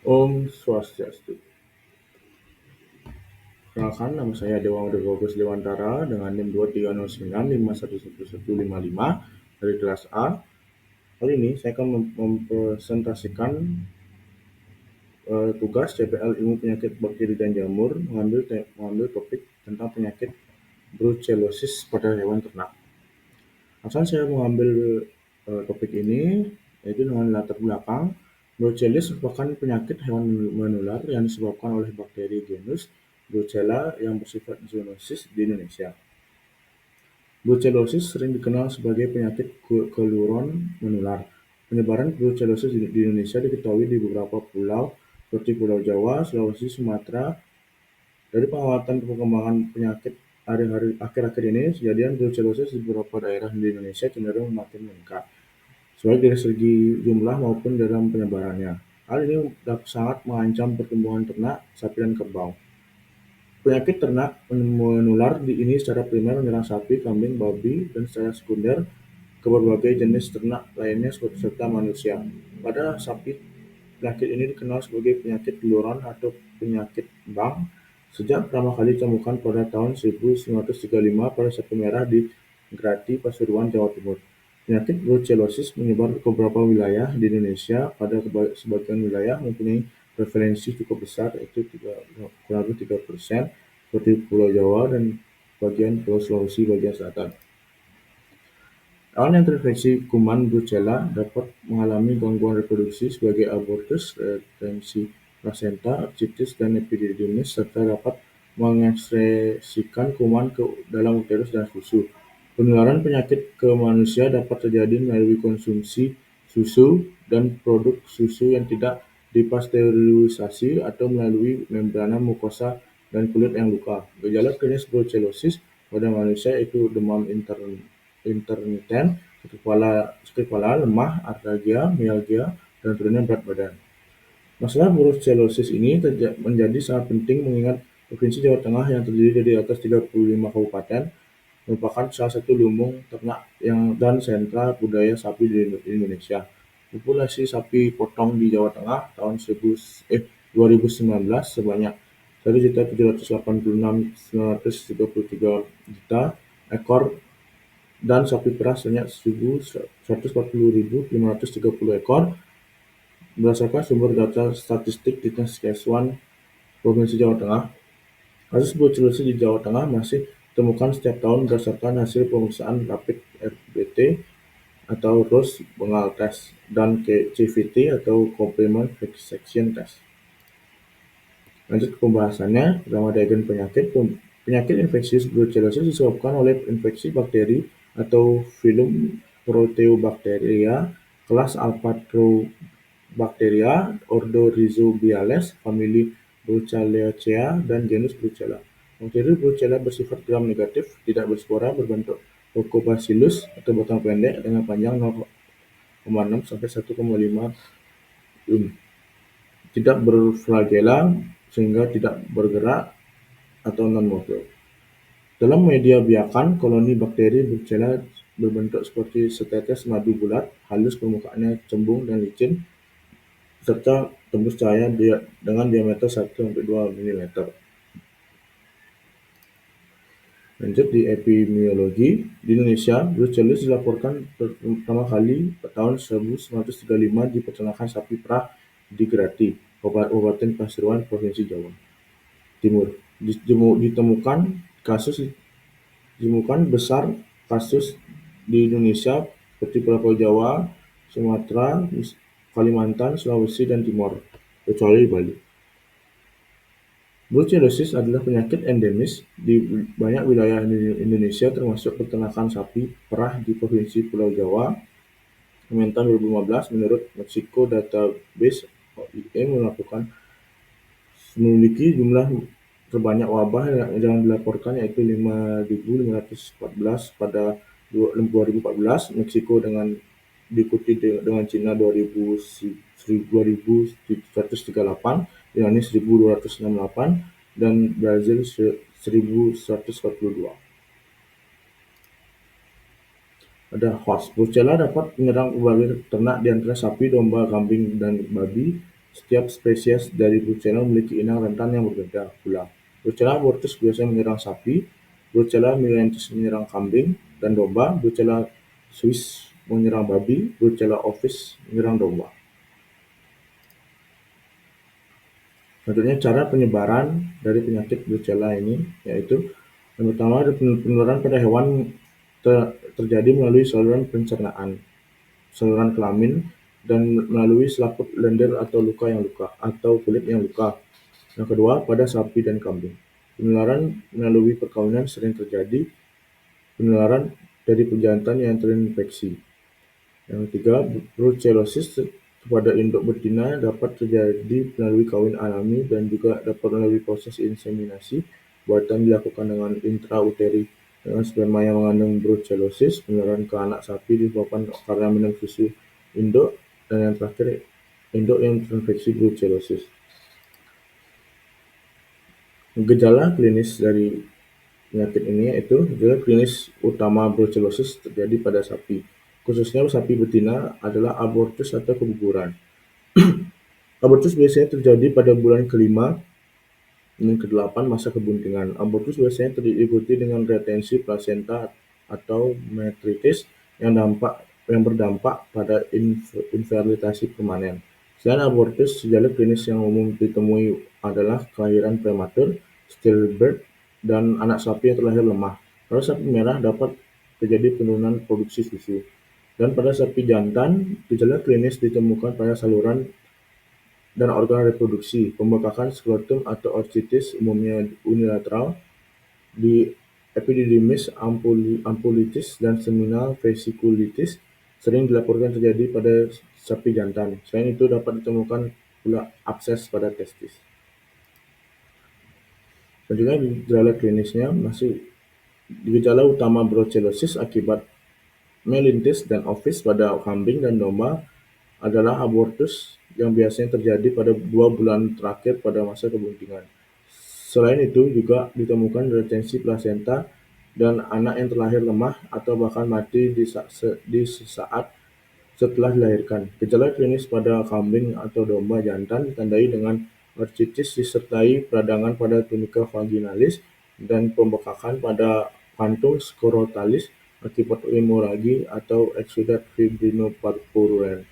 Om Swastiastu. Perkenalkan, nama saya Dewa Bagus Dewantara dengan NIM 230951155 dari kelas A. Kali ini saya akan mempresentasikan tugas CPL Ilmu Penyakit Bakteri dan Jamur mengambil topik tentang penyakit brucellosis pada hewan ternak. Alasan saya mengambil topik ini yaitu dengan latar belakang Brucellosis merupakan penyakit hewan menular yang disebabkan oleh bakteri genus Brucella yang bersifat zoonosis di Indonesia. Brucellosis sering dikenal sebagai penyakit keluron menular. Penyebaran brucellosis di Indonesia diketahui di beberapa pulau seperti Pulau Jawa, Sulawesi, Sumatera. Dari pengamatan perkembangan penyakit akhir-akhir ini, kejadian brucellosis di beberapa daerah di Indonesia cenderung makin meningkat, baik dari segi jumlah maupun dalam penyebarannya. Hal ini dapat sangat mengancam pertumbuhan ternak, sapi, dan kerbau. Penyakit ternak menular ini secara primer menyerang sapi, kambing, babi, dan secara sekunder ke berbagai jenis ternak lainnya serta manusia. Pada sapi, penyakit ini dikenal sebagai penyakit Luron atau penyakit Bang sejak pertama kali ditemukan pada tahun 1935 pada sapi merah di Grati, Pasuruan, Jawa Timur. Penyakit brucellosis menyebar ke beberapa wilayah di Indonesia. Pada sebagian wilayah mempunyai prevalensi cukup besar, yaitu kurang lebih 3%, seperti Pulau Jawa dan bagian Pulau Sulawesi bagian selatan. Hewan yang terinfeksi kuman Brucella dapat mengalami gangguan reproduksi sebagai abortus, retensi plasenta, arthritis, dan epididymis, serta dapat mengekskresikan kuman ke dalam uterus dan susu. Penularan penyakit ke manusia dapat terjadi melalui konsumsi susu dan produk susu yang tidak dipasteurisasi atau melalui membrana mukosa dan kulit yang luka. Gejala klinis brucellosis pada manusia yaitu demam intermiten, sakit kepala, lemah, artalgia, mialgia, dan turunnya berat badan. Masalah brucellosis ini menjadi sangat penting mengingat Provinsi Jawa Tengah yang terdiri dari atas 35 kabupaten merupakan salah satu lumbung ternak dan sentra budaya sapi di Indonesia. Populasi sapi potong di Jawa Tengah tahun 2019 sebanyak 1.786.933 juta ekor dan sapi perah sebanyak 140.530 ekor berdasarkan sumber data statistik Dinas Keswan Provinsi Jawa Tengah. Kasus brucellosis di Jawa Tengah masih ditemukan setiap tahun berdasarkan hasil pemeriksaan rapid RBT atau Ross Bengal Test dan CVT atau Complement Vaccination Test. Lanjut ke pembahasannya. Pertama, diagen penyakit. Penyakit infeksius brucellosis disebabkan oleh infeksi bakteri atau filum Proteobacteria kelas Alphatrobacteria, ordo Rhizobiales, famili Brucelloacea, dan genus Brucella. Bakteri Brucella bersifat gram-negatif, tidak berspora, berbentuk Leucobacillus atau batang pendek dengan panjang 0,6 sampai 1,5 tidak berflagela sehingga tidak bergerak atau non-motor. Dalam media biakan, koloni bakteri Brucella berbentuk seperti setetes madu bulat, halus, permukaannya cembung dan licin, serta tembus cahaya dengan diameter 1-2 mm. Lanjut di epidemiologi. Di Indonesia, brucellosis dilaporkan pertama kali pada tahun 1935 di peternakan sapi perah di Grati, Kabupaten Pasuruan, Provinsi Jawa Timur. Ditemukan besar kasus di Indonesia seperti Pulau Jawa, Sumatera, Kalimantan, Sulawesi, dan Timor, kecuali Bali. Brucellosis adalah penyakit endemis di banyak wilayah Indonesia termasuk peternakan sapi perah di Provinsi Pulau Jawa. Kementan 2015 menurut Mexico Database OIE memiliki jumlah terbanyak wabah yang dilaporkan yaitu 5.514 pada 2014, Meksiko diikuti dengan Cina 2.138, Yunani 1.268, dan Brazil 1.142. Ada host. Brucella dapat menyerang berbagai ternak di antara sapi, domba, kambing, dan babi. Setiap spesies dari Brucella memiliki inang rentan yang berbeda pula. Brucella abortus biasanya menyerang sapi, Brucella millerensis menyerang kambing dan domba, Brucella suis menyerang babi, Brucella ovis menyerang domba. Selanjutnya cara penyebaran dari penyakit Brucella ini yaitu yang pertama ada penularan pada hewan terjadi melalui saluran pencernaan, saluran kelamin, dan melalui selaput lendir atau kulit yang luka. Yang kedua pada sapi dan kambing. Penularan melalui perkawinan sering terjadi, penularan dari pejantan yang terinfeksi. Yang ketiga, brucellosis pada induk betina dapat terjadi melalui kawin alami dan juga dapat melalui proses inseminasi. Buatan dilakukan dengan intrauteri dengan sperma yang mengandung brucellosis. Penularan ke anak sapi disebabkan karena minum susu induk, dan yang terakhir induk yang terinfeksi brucellosis. Gejala klinis dari penyakit ini yaitu gejala klinis utama brucellosis terjadi pada sapi, khususnya sapi betina adalah abortus atau keguguran. Abortus biasanya terjadi pada bulan ke-5 dan ke-8 masa kebuntingan. Abortus biasanya diikuti dengan retensi plasenta atau metritis yang berdampak pada infertilitasi permanen. Selain abortus, gejala klinis yang umum ditemui adalah kelahiran prematur, stillbirth, dan anak sapi yang terlahir lemah. Pada sapi merah dapat terjadi penurunan produksi susu. Dan pada sapi jantan, gejala klinis ditemukan pada saluran dan organ reproduksi, pembekakan skrotum atau orchitis umumnya unilateral di epididymis, ampulitis, dan seminal vesikulitis sering dilaporkan terjadi pada sapi jantan. Selain itu dapat ditemukan pula abses pada testis. Selanjutnya gejala klinisnya masih gejala utama brucellosis akibat meningitis dan ovis pada kambing dan domba adalah abortus yang biasanya terjadi pada 2 bulan terakhir pada masa kebuntingan. Selain itu juga ditemukan retensi plasenta dan anak yang terlahir lemah atau bahkan mati di sesaat setelah dilahirkan. Gejala klinis pada kambing atau domba jantan ditandai dengan orchitis disertai peradangan pada tunika vaginalis dan pembekakan pada kantung skrotalis akibat hemoragi atau eksudat fibrinopurpuren.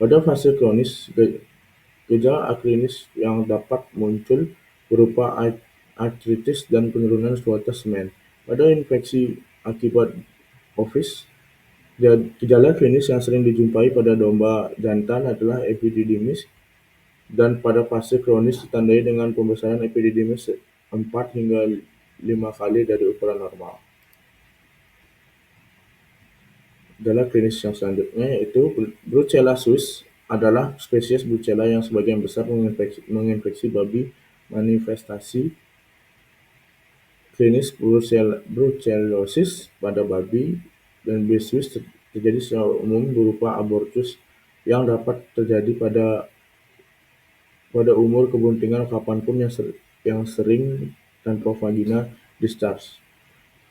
Pada fase kronis, gejala aklinis yang dapat muncul berupa artritis dan penurunan kualitas semen. Pada infeksi akibat ovis, gejala klinis yang sering dijumpai pada domba jantan adalah epididymis, dan pada fase kronis ditandai dengan pembesaran epididymis 4 hingga 5 kali dari ukuran normal. Gejala klinis yang selanjutnya yaitu Brucella suis adalah spesies Brucella yang sebagian besar menginfeksi babi. Manifestasi klinis brucellosis pada babi dan B. suis terjadi secara umum berupa abortus yang dapat terjadi pada umur kebuntingan kapanpun yang sering tanpa vagina discharge.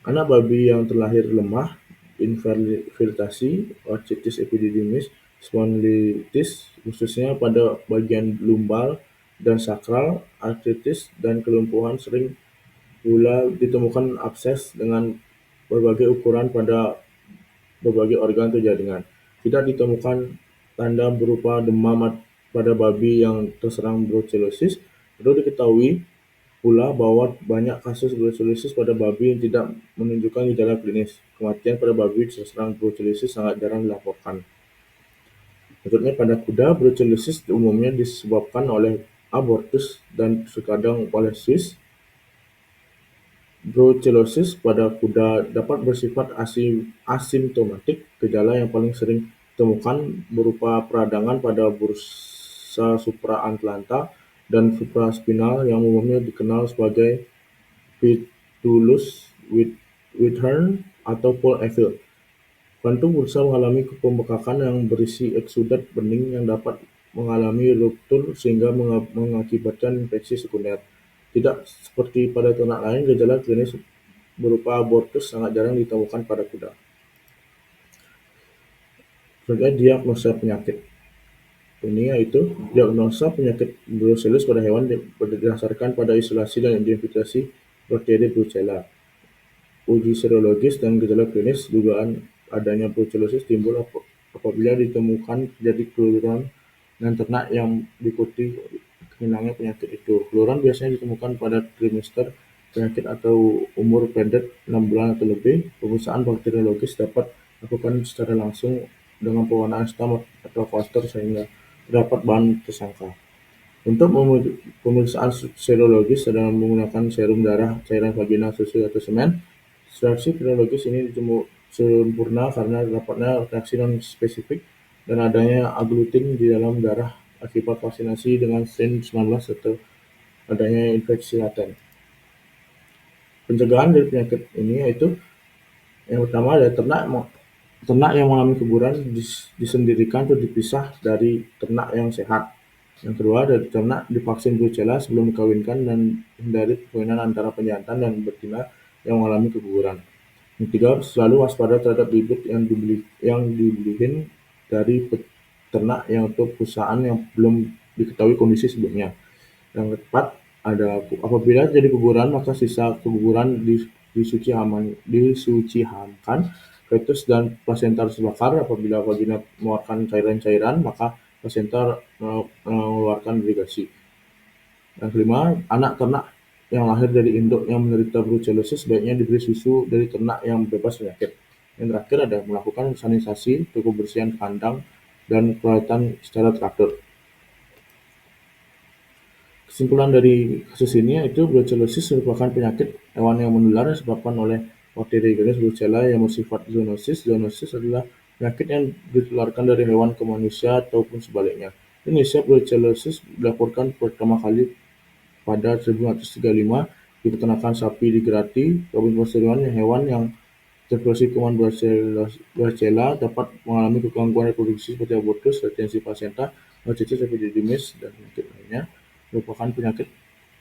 Anak babi yang terlahir lemah, infertilitasi, orchitis epididymis, spondylitis khususnya pada bagian lumbal dan sakral, artritis, dan kelumpuhan sering pula ditemukan abses dengan berbagai ukuran pada berbagai organ atau jaringan. Tidak ditemukan tanda berupa demam pada babi yang terserang brucellosis. Perlu diketahui pula bahwa banyak kasus brucellosis pada babi yang tidak menunjukkan gejala klinis. Kematian pada babi terserang brucellosis sangat jarang dilaporkan. Berikutnya pada kuda, brucellosis umumnya disebabkan oleh abortus dan terkadang oleh suis. Brucellosis pada kuda dapat bersifat asimptomatik. Gejala yang paling sering ditemukan berupa peradangan pada bursa supraantlanta dan supraspinal yang umumnya dikenal sebagai Pitulus Withern atau Paul Eville. Kantung bursa mengalami pembekakan yang berisi eksudat bening yang dapat mengalami ruptur sehingga mengakibatkan infeksi sekunder. Tidak seperti pada ternak lain, gejala klinis berupa abortus sangat jarang ditemukan pada kuda. Selanjutnya diagnosa penyakit. ini yaitu diagnosa penyakit brucellus pada hewan berdasarkan pada isolasi dan identifikasi bakteri Brucella. Uji serologis dan gejala klinis dugaan adanya brucellosis timbul apabila ditemukan jadi keluaran dan ternak yang diikuti hilangnya penyakit itu. Keluaran biasanya ditemukan pada trimester penyakit atau umur pendek 6 bulan atau lebih. Pemeriksaan bakteriologis dapat dilakukan secara langsung dengan pewarnaan stam atau kultur sehingga terdapat bahan tersangka. Untuk pemeriksaan serologis adalah menggunakan serum darah, cairan vagina, susu, atau semen. Reaksi serologis ini sempurna karena dapatnya reaksi non-spesifik dan adanya aglutin di dalam darah akibat vaksinasi dengan strain 19 atau adanya infeksi laten. Pencegahan dari penyakit ini yaitu yang pertama adalah ternak yang mengalami keguguran disendirikan atau dipisah dari ternak yang sehat. Yang kedua, dari ternak divaksin Brucella sebelum dikawinkan dan hindari perkawinan antara penjantan dan betina yang mengalami keguguran. Yang ketiga, selalu waspada terhadap bibit yang dibelihin dari peternak atau perusahaan yang belum diketahui kondisi sebelumnya. Yang keempat, apabila terjadi keguguran, maka sisa keguguran disucihamkan, fetus dan plasenta harus dibakar. Apabila vagina mengeluarkan cairan-cairan, maka plasenta mengeluarkan irigasi. Yang kelima, anak ternak yang lahir dari induk yang menderita brucellosis sebaiknya diberi susu dari ternak yang bebas penyakit. Yang terakhir adalah melakukan sanitasi untuk kebersihan kandang dan perawatan secara teratur. Kesimpulan dari kasus ini yaitu brucellosis merupakan penyakit hewan yang menular yang disebabkan oleh bakteri genus Brucella yang bersifat zoonosis. Zoonosis adalah penyakit yang ditularkan dari hewan ke manusia ataupun sebaliknya. Di Indonesia, brucellosis dilaporkan pertama kali pada 1935 di peternakan sapi di Grati, Kabupaten Pasuruan. Hewan yang terinfeksi kuman Brucella dapat mengalami gangguan reproduksi seperti abortus, retensi plasenta, cacing epididymis, dan penyakit lainnya. Merupakan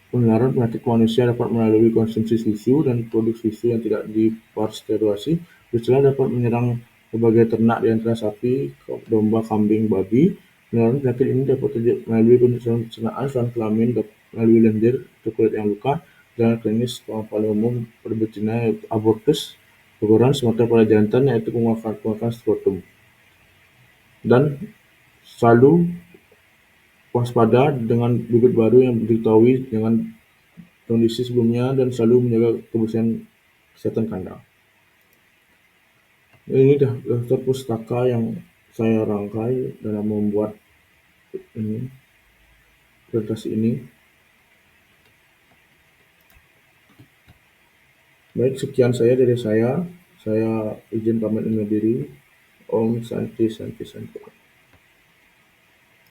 penularan penyakit ke manusia dapat melalui konsumsi susu dan produk susu yang tidak dipasteurisasi. Brucella dapat menyerang berbagai ternak di antara sapi, domba, kambing, babi. Penularan penyakit ini dapat terjadi melalui pencernaan saluran kelamin, melalui lendir atau kulit yang luka. Gejala klinis yang paling umum pada betina yaitu abortus, keguguran, sementara pada jantan yaitu penguapan skrotum. Dan selalu waspada dengan bibit baru yang diketahui dengan kondisi sebelumnya dan selalu menjaga kebersihan kesehatan kandang. Ini daftar pustaka yang saya rangkai dalam membuat presentasi ini. Baik, sekian dari saya. Saya izin pamit undur diri. Om Santi Santi Santi.